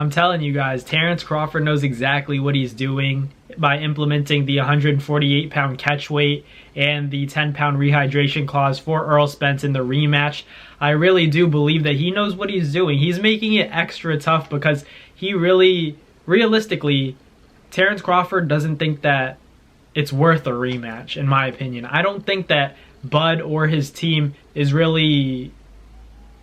I'm telling you guys, Terence Crawford knows exactly what he's doing by implementing the 148-pound catch weight and the 10-pound rehydration clause for Errol Spence in the rematch. I really do believe that he knows what he's doing. He's making it extra tough because he really, realistically, Terence Crawford doesn't think that it's worth a rematch, in my opinion. I don't think that Bud or his team is really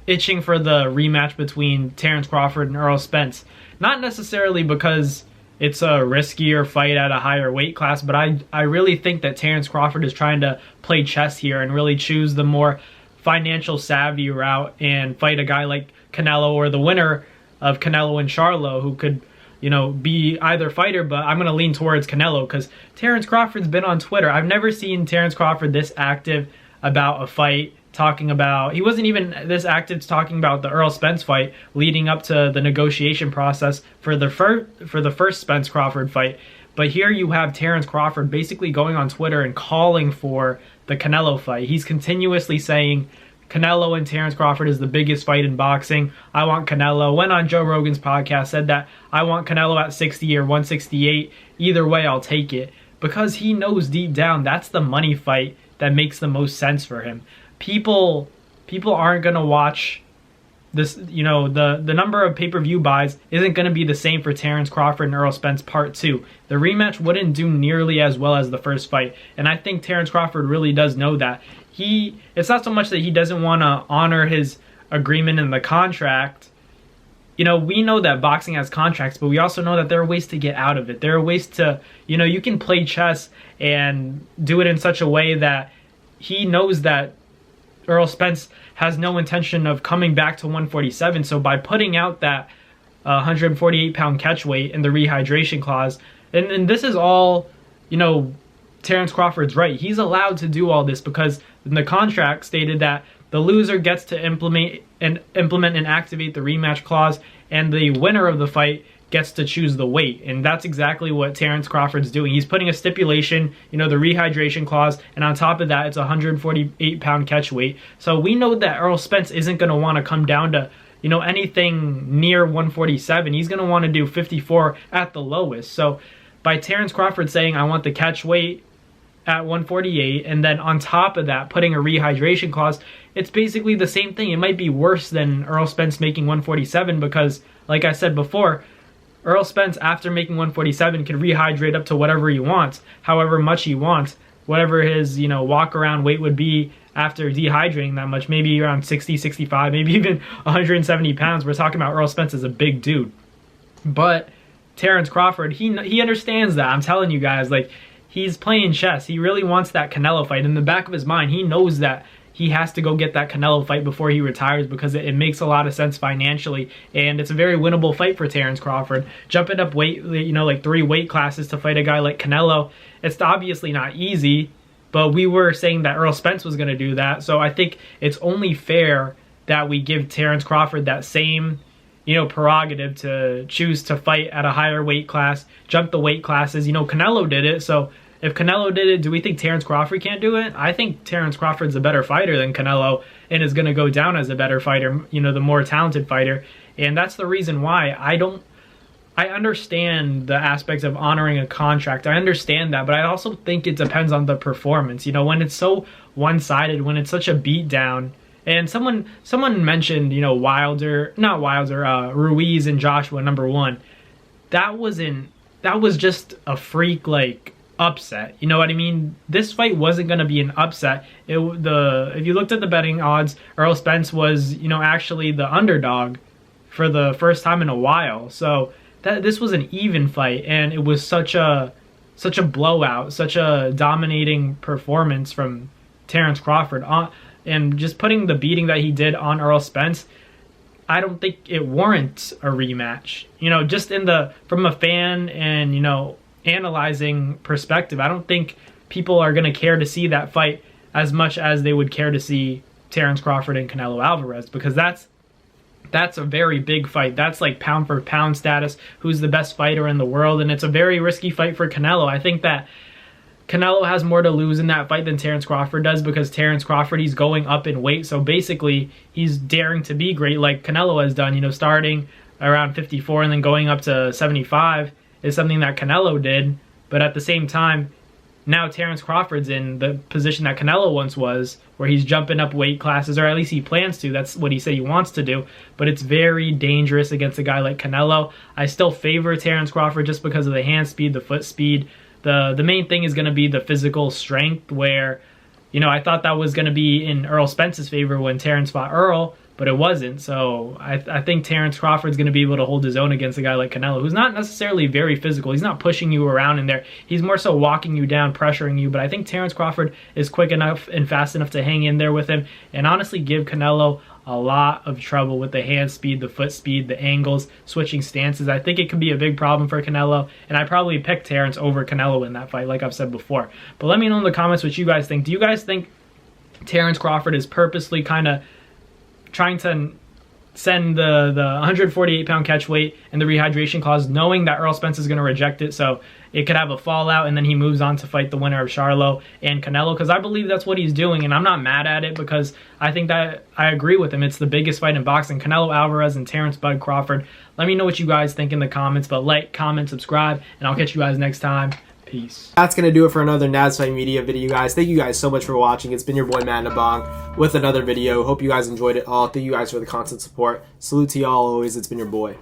itching for the rematch between Terence Crawford and Errol Spence. Not necessarily because it's a riskier fight at a higher weight class, but I really think that Terence Crawford is trying to play chess here and really choose the more financial savvy route and fight a guy like Canelo or the winner of Canelo and Charlo, who could, you know, be either fighter, but I'm going to lean towards Canelo because Terence Crawford's been on Twitter. I've never seen Terence Crawford this active about a fight, talking about, he wasn't even this active talking about the Errol Spence fight leading up to the negotiation process for the first Spence Crawford fight. But here you have Terence Crawford basically going on Twitter and calling for the Canelo fight. He's continuously saying Canelo and Terence Crawford is the biggest fight in boxing. I want Canelo. Went on Joe Rogan's podcast, said that I want Canelo at 60 or 168. Either way, I'll take it. Because he knows deep down that's the money fight that makes the most sense for him. People aren't going to watch this, you know, the number of pay-per-view buys isn't going to be the same for Terence Crawford and Errol Spence Part 2. The rematch wouldn't do nearly as well as the first fight, and I think Terence Crawford really does know that. It's not so much that he doesn't want to honor his agreement in the contract. You know, we know that boxing has contracts, but we also know that there are ways to get out of it. There are ways to, you know, you can play chess and do it in such a way that he knows that Errol Spence has no intention of coming back to 147. So by putting out that 148-pound catch weight and the rehydration clause, and this is all, you know, Terence Crawford's right. He's allowed to do all this because the contract stated that the loser gets to implement and activate the rematch clause, and the winner of the fight gets to choose the weight. And that's exactly what Terence Crawford's doing. He's putting a stipulation, you know, the rehydration clause, and on top of that, it's a 148-pound catch weight. So we know that Errol Spence isn't going to want to come down to, you know, anything near 147. He's going to want to do 54 at the lowest. So by Terence Crawford saying, I want the catch weight at 148, and then on top of that, putting a rehydration clause, it's basically the same thing. It might be worse than Errol Spence making 147 because, like I said before, Errol Spence, after making 147, can rehydrate up to whatever he wants, however much he wants, whatever his, you know, walk-around weight would be after dehydrating that much, maybe around 60, 65, maybe even 170 pounds. We're talking about Errol Spence as a big dude. But Terence Crawford, he understands that. I'm telling you guys, like, he's playing chess. He really wants that Canelo fight. In the back of his mind, he knows that he has to go get that Canelo fight before he retires because it makes a lot of sense financially, and it's a very winnable fight for Terence Crawford. Jumping up weight, you know, like 3 weight classes to fight a guy like Canelo, it's obviously not easy, but we were saying that Errol Spence was going to do that, so I think it's only fair that we give Terence Crawford that same, you know, prerogative to choose to fight at a higher weight class, jump the weight classes. You know, Canelo did it, so if Canelo did it, do we think Terence Crawford can't do it? I think Terence Crawford's a better fighter than Canelo and is going to go down as a better fighter, you know, the more talented fighter. And that's the reason why I understand the aspects of honoring a contract. I understand that, but I also think it depends on the performance. You know, when it's so one-sided, when it's such a beatdown, and someone mentioned, you know, Ruiz and Joshua #1. That was just a freak, like, upset. You know what I mean? This fight wasn't going to be an upset. If you looked at the betting odds, Errol Spence was, you know, actually the underdog for the first time in a while. So this was an even fight, and it was such a blowout, such a dominating performance from Terence Crawford. And just putting the beating that he did on Errol Spence, I don't think it warrants a rematch. You know, just from a fan and, you know, analyzing perspective, I don't think people are going to care to see that fight as much as they would care to see Terence Crawford and Canelo Alvarez, because that's a very big fight. That's like pound for pound status, who's the best fighter in the world, and it's a very risky fight for Canelo. I think that Canelo has more to lose in that fight than Terence Crawford does, because Terence Crawford, he's going up in weight, so basically he's daring to be great like Canelo has done, you know, starting around 54 and then going up to 75 is something that Canelo did. But at the same time, now Terence Crawford's in the position that Canelo once was, where he's jumping up weight classes, or at least he plans to. That's what he said he wants to do. But it's very dangerous against a guy like Canelo. I still favor Terence Crawford just because of the hand speed, the foot speed. The main thing is going to be the physical strength, where, you know, I thought that was going to be in Errol Spence's favor when Terence fought Errol, but it wasn't. So I think Terence Crawford's going to be able to hold his own against a guy like Canelo, who's not necessarily very physical. He's not pushing you around in there. He's more so walking you down, pressuring you. But I think Terence Crawford is quick enough and fast enough to hang in there with him and honestly give Canelo a lot of trouble with the hand speed, the foot speed, the angles, switching stances. I think it could be a big problem for Canelo, and I probably picked Terence over Canelo in that fight, like I've said before. But let me know in the comments what you guys think. Do you guys think Terence Crawford is purposely kind of trying to send the 148-pound catch weight and the rehydration clause, knowing that Errol Spence is going to reject it, so it could have a fallout, and then he moves on to fight the winner of Charlo and Canelo? Because I believe that's what he's doing, and I'm not mad at it, because I think that I agree with him. It's the biggest fight in boxing. Canelo Alvarez and Terence Bud Crawford. Let me know what you guys think in the comments, but like, comment, subscribe, and I'll catch you guys next time. Peace. That's going to do it for another NASFight Media video, guys. Thank you guys so much for watching. It's been your boy, Matt Nabong, with another video. Hope you guys enjoyed it all. Thank you guys for the constant support. Salute to y'all always. It's been your boy.